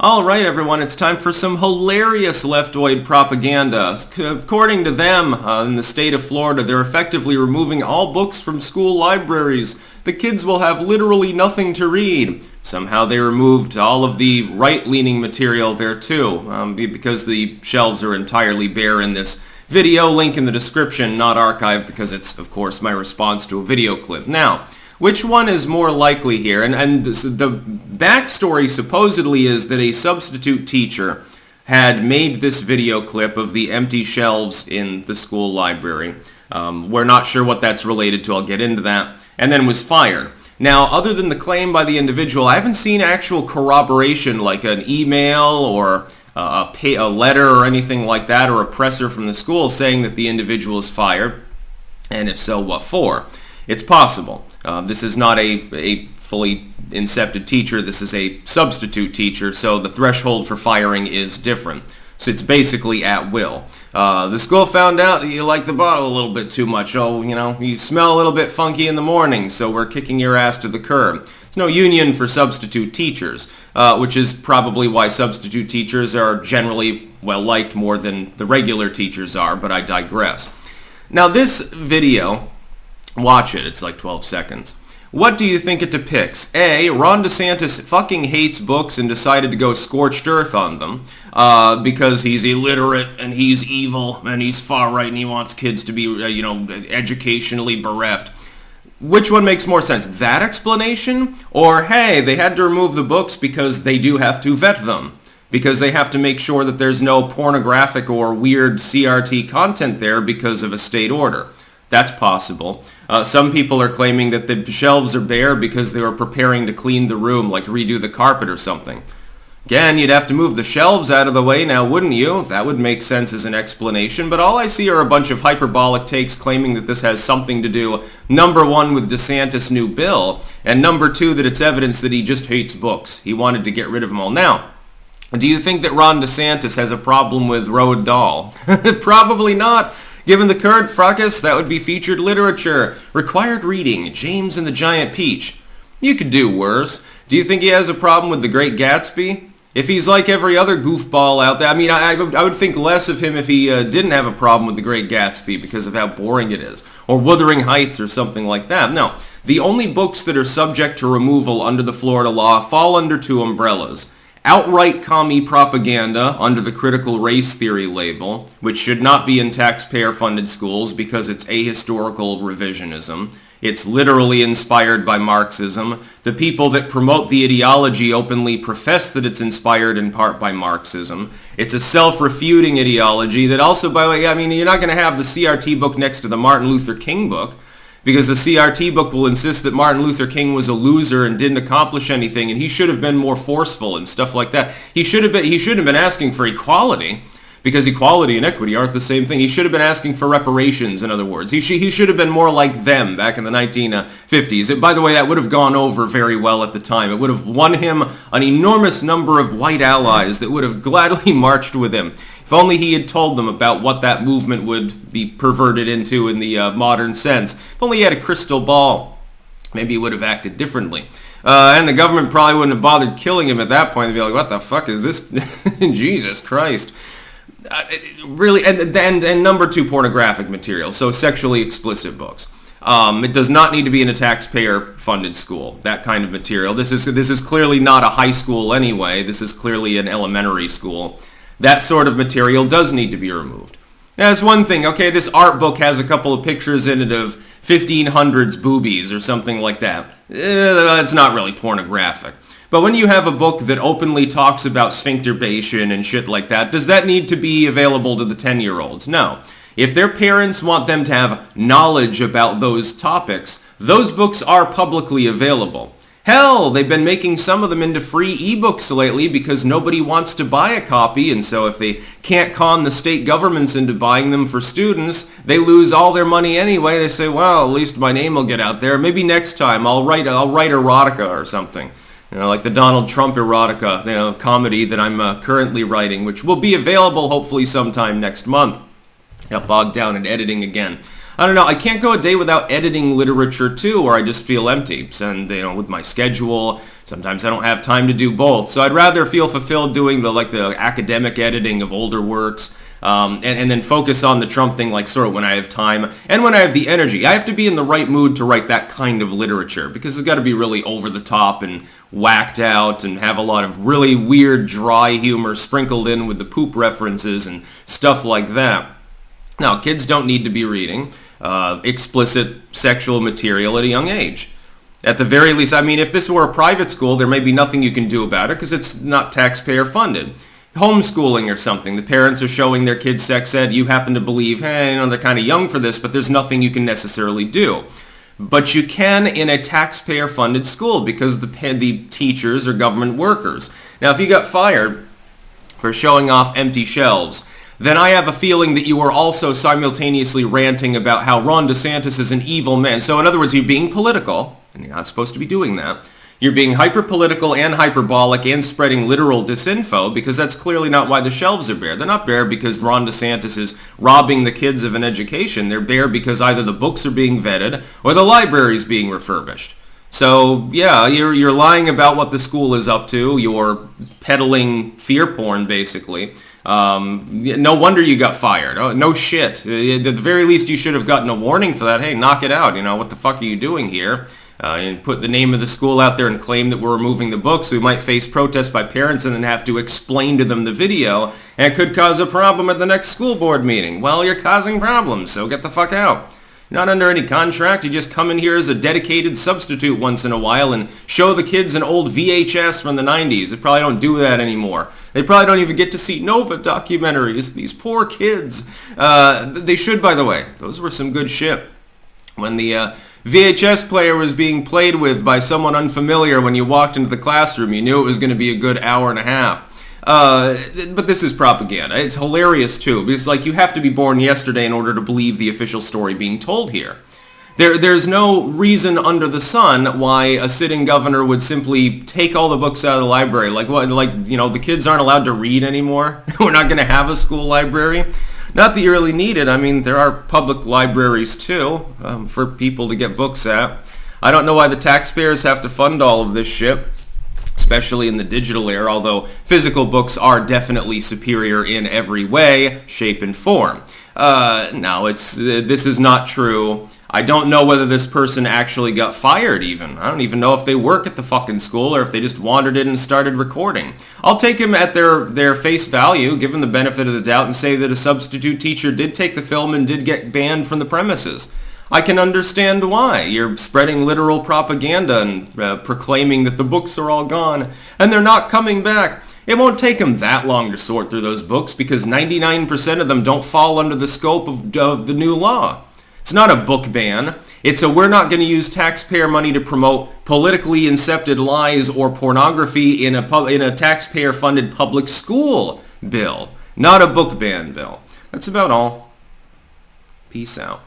Alright everyone, it's time for some hilarious leftoid propaganda. According to them, in the state of Florida, they're effectively removing all books from school libraries. The kids will have literally nothing to read. Somehow they removed all of the right-leaning material there too, because the shelves are entirely bare in this video. Link in the description, not archived, because it's, of course, my response to a video clip. Now, which one is more likely here? And the backstory supposedly is that a substitute teacher had made this video clip of the empty shelves in the school library. We're not sure what that's related to. I'll get into that. And then was fired. Now, other than the claim by the individual, I haven't seen actual corroboration like an email or a letter or anything like that, or a presser from the school saying that the individual is fired. And if so, what for? It's possible. This is not a fully incepted teacher. This is a substitute teacher, so the threshold for firing is different. So it's basically at will. The school found out that you like the bottle a little bit too much. Oh, you smell a little bit funky in the morning, so we're kicking your ass to the curb. There's no union for substitute teachers, which is probably why substitute teachers are generally well-liked more than the regular teachers are, but I digress. Now this video, watch it, it's like 12 seconds. What do you think it depicts? A, Ron DeSantis fucking hates books and decided to go scorched earth on them because he's illiterate and he's evil and he's far right and he wants kids to be, educationally bereft. Which one makes more sense? That explanation? Or, hey, they had to remove the books because they do have to vet them, because they have to make sure that there's no pornographic or weird CRT content there because of a state order. That's possible. Some people are claiming that the shelves are bare because they were preparing to clean the room, like redo the carpet or something. Again, you'd have to move the shelves out of the way now, wouldn't you? That would make sense as an explanation, but all I see are a bunch of hyperbolic takes claiming that this has something to do, number one, with DeSantis' new bill, and number two, that it's evidence that he just hates books. He wanted to get rid of them all. Now, do you think that Ron DeSantis has a problem with Roald Dahl? Probably not. Given the current fracas, that would be featured literature. Required reading, James and the Giant Peach. You could do worse. Do you think he has a problem with The Great Gatsby? If he's like every other goofball out there, I would think less of him if he didn't have a problem with The Great Gatsby because of how boring it is. Or Wuthering Heights or something like that. No, the only books that are subject to removal under the Florida law fall under two umbrellas. Outright commie propaganda under the critical race theory label, which should not be in taxpayer-funded schools because it's ahistorical revisionism. It's literally inspired by Marxism. The people that promote the ideology openly profess that it's inspired in part by Marxism. It's a self-refuting ideology that also, by the way, you're not going to have the CRT book next to the Martin Luther King book, because the CRT book will insist that Martin Luther King was a loser and didn't accomplish anything, and he should have been more forceful and stuff like that. He shouldn't have been asking for equality, because equality and equity aren't the same thing. He should have been asking for reparations, in other words. He should have been more like them back in the 1950s. By the way, that would have gone over very well at the time. It would have won him an enormous number of white allies that would have gladly marched with him. If only he had told them about what that movement would be perverted into in the modern sense. If only he had a crystal ball, maybe he would have acted differently. And the government probably wouldn't have bothered killing him at that point. They'd be like, what the fuck is this? Jesus Christ. Really, and number two, pornographic material, so sexually explicit books. It does not need to be in a taxpayer-funded school, that kind of material. This is clearly not a high school anyway. This is clearly an elementary school. That sort of material does need to be removed. That's one thing. Okay, this art book has a couple of pictures in it of 1500s boobies or something like that. It's not really pornographic. But when you have a book that openly talks about sphincterbation and shit like that, does that need to be available to the 10-year-olds? No. If their parents want them to have knowledge about those topics, those books are publicly available. Hell, they've been making some of them into free ebooks lately because nobody wants to buy a copy, and so if they can't con the state governments into buying them for students, they lose all their money anyway. They say, well, at least my name will get out there. Maybe next time I'll write erotica or something. Like the Donald Trump erotica, comedy that I'm currently writing, which will be available hopefully sometime next month. Got bogged down in editing again. I don't know, I can't go a day without editing literature too, or I just feel empty. And, with my schedule, Sometimes I don't have time to do both. So I'd rather feel fulfilled doing the academic editing of older works, and then focus on the Trump thing sort of when I have time and when I have the energy. I have to be in the right mood to write that kind of literature because it's got to be really over the top and whacked out and have a lot of really weird dry humor sprinkled in with the poop references and stuff like that. Now, kids don't need to be reading explicit sexual material at a young age. At the very least, I mean, if this were a private school, there may be nothing you can do about it because it's not taxpayer funded. Homeschooling or something, the parents are showing their kids sex ed, you happen to believe, hey, they're kind of young for this, but there's nothing you can necessarily do. But you can in a taxpayer funded school because the teachers are government workers. Now, if you got fired for showing off empty shelves, then I have a feeling that you are also simultaneously ranting about how Ron DeSantis is an evil man. So in other words, you're being political, and you're not supposed to be doing that. You're being hyper-political and hyperbolic and spreading literal disinfo because that's clearly not why the shelves are bare. They're not bare because Ron DeSantis is robbing the kids of an education. They're bare because either the books are being vetted or the library is being refurbished. So, yeah, you're lying about what the school is up to. You're peddling fear porn, basically. No wonder you got fired. Oh, no shit. At the very least, you should have gotten a warning for that. Hey, knock it out. What the fuck are you doing here? And put the name of the school out there and claim that we're removing the books. We might face protests by parents and then have to explain to them the video. And it could cause a problem at the next school board meeting. Well, you're causing problems, so get the fuck out. Not under any contract. You just come in here as a dedicated substitute once in a while and show the kids an old VHS from the 90s. They probably don't do that anymore. They probably don't even get to see Nova documentaries. These poor kids. They should, by the way. Those were some good shit. When the VHS player was being played with by someone unfamiliar when you walked into the classroom, you knew it was going to be a good hour and a half. But this is propaganda. It's hilarious too, because you have to be born yesterday in order to believe the official story being told here. There's no reason under the sun why a sitting governor would simply take all the books out of the library. The kids aren't allowed to read anymore. We're not going to have a school library. Not that you really need it. I mean, there are public libraries too, for people to get books at. I don't know why the taxpayers have to fund all of this shit, especially in the digital era, although physical books are definitely superior in every way, shape, and form. No, this is not true. I don't know whether this person actually got fired even. I don't even know if they work at the fucking school or if they just wandered in and started recording. I'll take them at their face value, give them the benefit of the doubt, and say that a substitute teacher did take the film and did get banned from the premises. I can understand why. You're spreading literal propaganda and proclaiming that the books are all gone and they're not coming back. It won't take them that long to sort through those books because 99% of them don't fall under the scope of the new law. It's not a book ban. It's we're not going to use taxpayer money to promote politically incepted lies or pornography in a taxpayer-funded public school bill. Not a book ban bill. That's about all. Peace out.